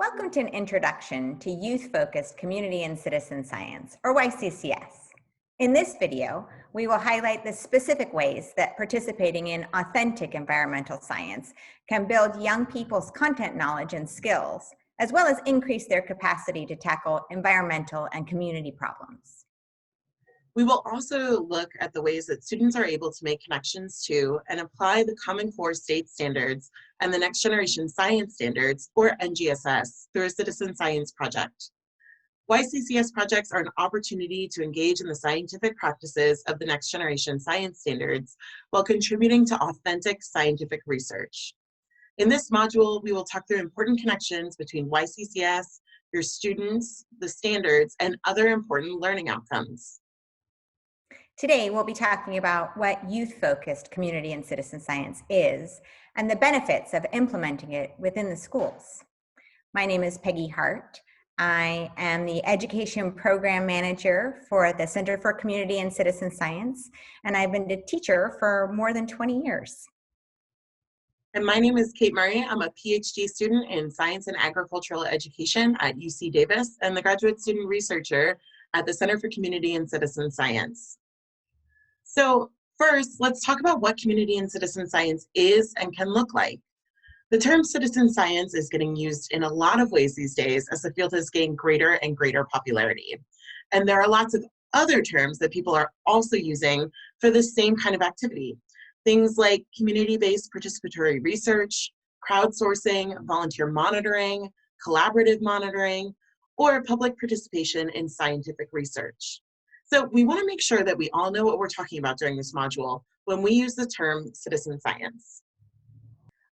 Welcome to an introduction to Youth-Focused Community and Citizen Science, or YCCS. In this video, we will highlight the specific ways that participating in authentic environmental science can build young people's content knowledge and skills, as well as increase their capacity to tackle environmental and community problems. We will also look at the ways that students are able to make connections to and apply the Common Core State Standards and the Next Generation Science Standards, or NGSS, through a citizen science project. YCCS projects are an opportunity to engage in the scientific practices of the Next Generation Science Standards while contributing to authentic scientific research. In this module, we will talk through important connections between YCCS, your students, the standards, and other important learning outcomes. Today, we'll be talking about what youth-focused community and citizen science is and the benefits of implementing it within the schools. My name is Peggy Hart. I am the Education Program Manager for the Center for Community and Citizen Science, and I've been a teacher for more than 20 years. And my name is Kait Murray. I'm a PhD student in Science and Agricultural Education at UC Davis and the Graduate Student Researcher at the Center for Community and Citizen Science. So first, let's talk about what community and citizen science is and can look like. The term citizen science is getting used in a lot of ways these days as the field has gained greater and greater popularity. And there are lots of other terms that people are also using for the same kind of activity. Things like community-based participatory research, crowdsourcing, volunteer monitoring, collaborative monitoring, or public participation in scientific research. So we want to make sure that we all know what we're talking about during this module when we use the term citizen science.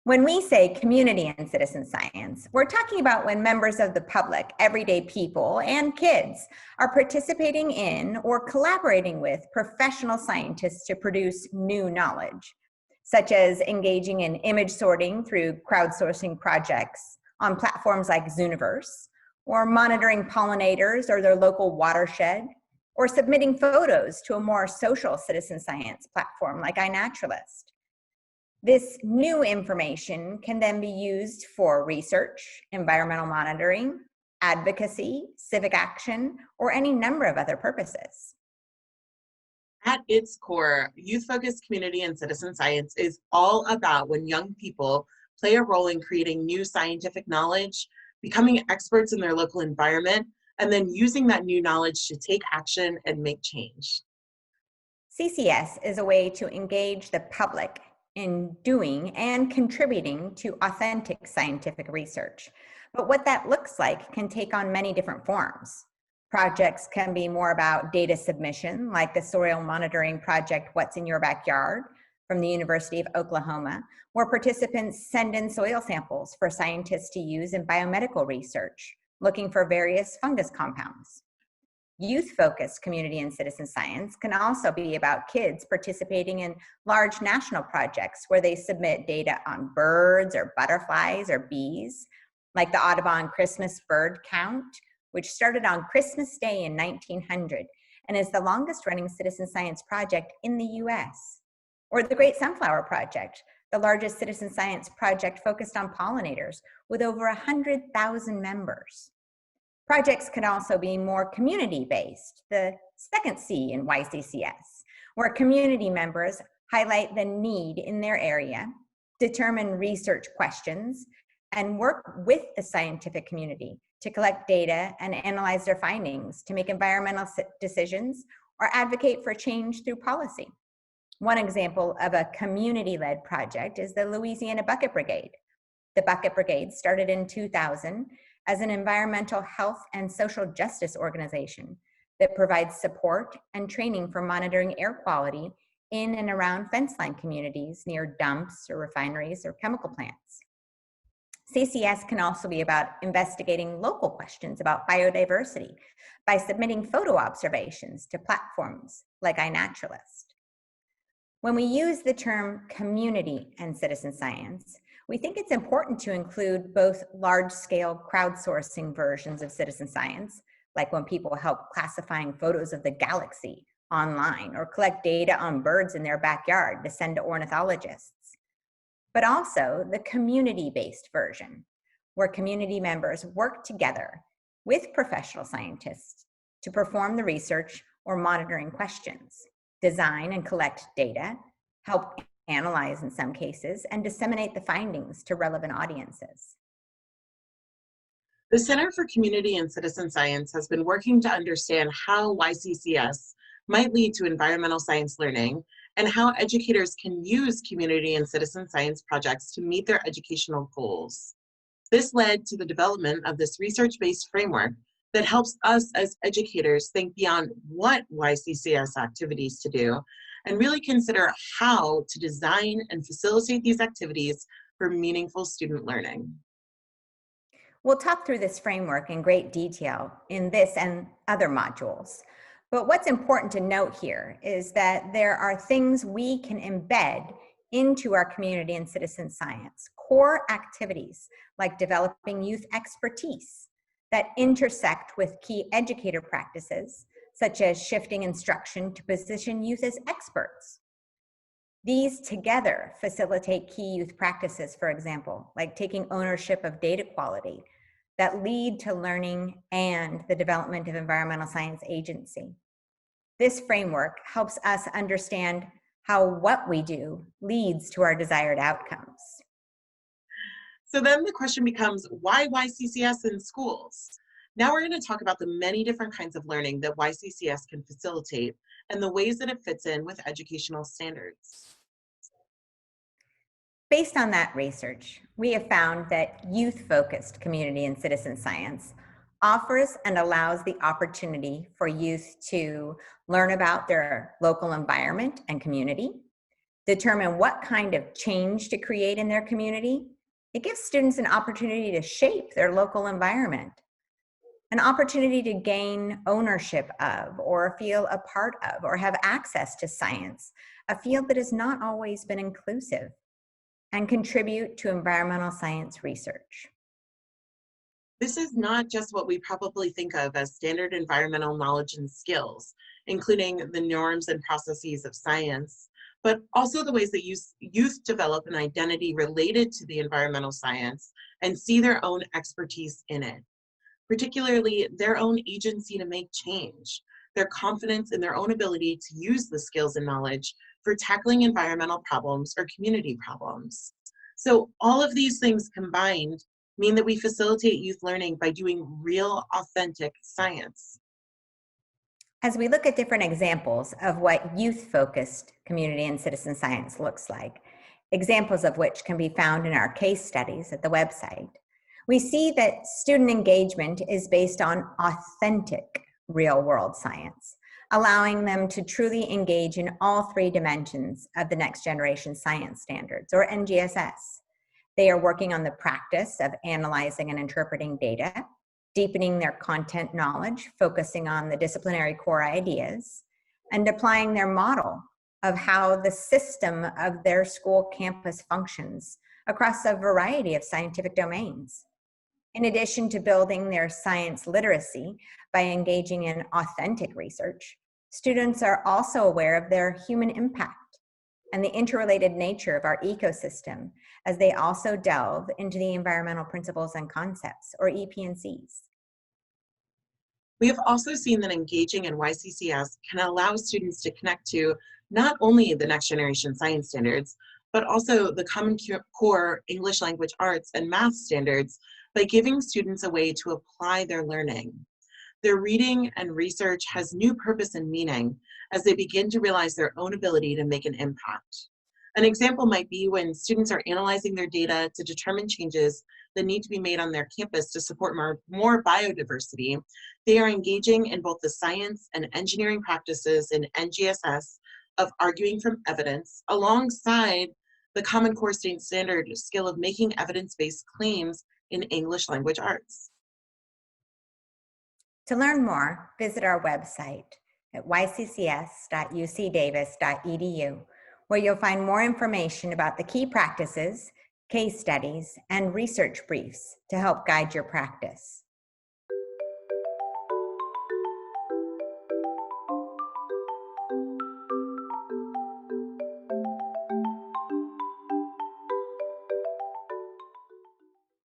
When we say community and citizen science, we're talking about when members of the public, everyday people, and kids are participating in or collaborating with professional scientists to produce new knowledge, such as engaging in image sorting through crowdsourcing projects on platforms like Zooniverse, or monitoring pollinators or their local watershed, or submitting photos to a more social citizen science platform like iNaturalist. This new information can then be used for research, environmental monitoring, advocacy, civic action, or any number of other purposes. At its core, youth-focused community and citizen science is all about when young people play a role in creating new scientific knowledge, becoming experts in their local environment, and then using that new knowledge to take action and make change. CCS is a way to engage the public in doing and contributing to authentic scientific research. But what that looks like can take on many different forms. Projects can be more about data submission, like the soil monitoring project, What's in Your Backyard, from the University of Oklahoma, where participants send in soil samples for scientists to use in biomedical research, looking for various fungus compounds. Youth-focused community and citizen science can also be about kids participating in large national projects where they submit data on birds or butterflies or bees, like the Audubon Christmas Bird Count, which started on Christmas Day in 1900 and is the longest-running citizen science project in the US. Or the Great Sunflower Project, the largest citizen science project focused on pollinators with over 100,000 members. Projects can also be more community-based, the second C in YCCS, where community members highlight the need in their area, determine research questions, and work with the scientific community to collect data and analyze their findings to make environmental decisions or advocate for change through policy. One example of a community-led project is the Louisiana Bucket Brigade. The Bucket Brigade started in 2000 as an environmental health and social justice organization that provides support and training for monitoring air quality in and around fence line communities near dumps or refineries or chemical plants. CCS can also be about investigating local questions about biodiversity by submitting photo observations to platforms like iNaturalist. When we use the term community and citizen science, we think it's important to include both large-scale crowdsourcing versions of citizen science, like when people help classifying photos of the galaxy online or collect data on birds in their backyard to send to ornithologists, but also the community-based version, where community members work together with professional scientists to perform the research or monitoring questions, design and collect data, help analyze in some cases, and disseminate the findings to relevant audiences. The Center for Community and Citizen Science has been working to understand how YCCS might lead to environmental science learning and how educators can use community and citizen science projects to meet their educational goals. This led to the development of this research-based framework that helps us as educators think beyond what YCCS activities to do and really consider how to design and facilitate these activities for meaningful student learning. We'll talk through this framework in great detail in this and other modules. But what's important to note here is that there are things we can embed into our community and citizen science, core activities like developing youth expertise that intersect with key educator practices, such as shifting instruction to position youth as experts. These together facilitate key youth practices, for example, like taking ownership of data quality that lead to learning and the development of environmental science agency. This framework helps us understand how what we do leads to our desired outcomes. So then the question becomes, why YCCS in schools? Now we're going to talk about the many different kinds of learning that YCCS can facilitate and the ways that it fits in with educational standards. Based on that research, we have found that youth-focused community and citizen science offers and allows the opportunity for youth to learn about their local environment and community, determine what kind of change to create in their community. It gives students an opportunity to shape their local environment, an opportunity to gain ownership of or feel a part of or have access to science, a field that has not always been inclusive, and contribute to environmental science research. This is not just what we probably think of as standard environmental knowledge and skills, including the norms and processes of science, but also the ways that youth develop an identity related to the environmental science and see their own expertise in it, particularly their own agency to make change, their confidence in their own ability to use the skills and knowledge for tackling environmental problems or community problems. So all of these things combined mean that we facilitate youth learning by doing real, authentic science. As we look at different examples of what youth-focused community and citizen science looks like, examples of which can be found in our case studies at the website, we see that student engagement is based on authentic real-world science, allowing them to truly engage in all three dimensions of the Next Generation Science Standards, or NGSS. They are working on the practice of analyzing and interpreting data, deepening their content knowledge, focusing on the disciplinary core ideas, and applying their model of how the system of their school campus functions across a variety of scientific domains. In addition to building their science literacy by engaging in authentic research, students are also aware of their human impact and the interrelated nature of our ecosystem as they also delve into the environmental principles and concepts, or EP&Cs. We have also seen that engaging in YCCS can allow students to connect to not only the Next Generation Science Standards, but also the Common Core English Language Arts and Math Standards by giving students a way to apply their learning. Their reading and research has new purpose and meaning as they begin to realize their own ability to make an impact. An example might be when students are analyzing their data to determine changes that need to be made on their campus to support more biodiversity. They are engaging in both the science and engineering practices in NGSS of arguing from evidence alongside the Common Core State Standard skill of making evidence-based claims in English language arts. To learn more, visit our website at yccs.ucdavis.edu, where you'll find more information about the key practices, case studies, and research briefs to help guide your practice.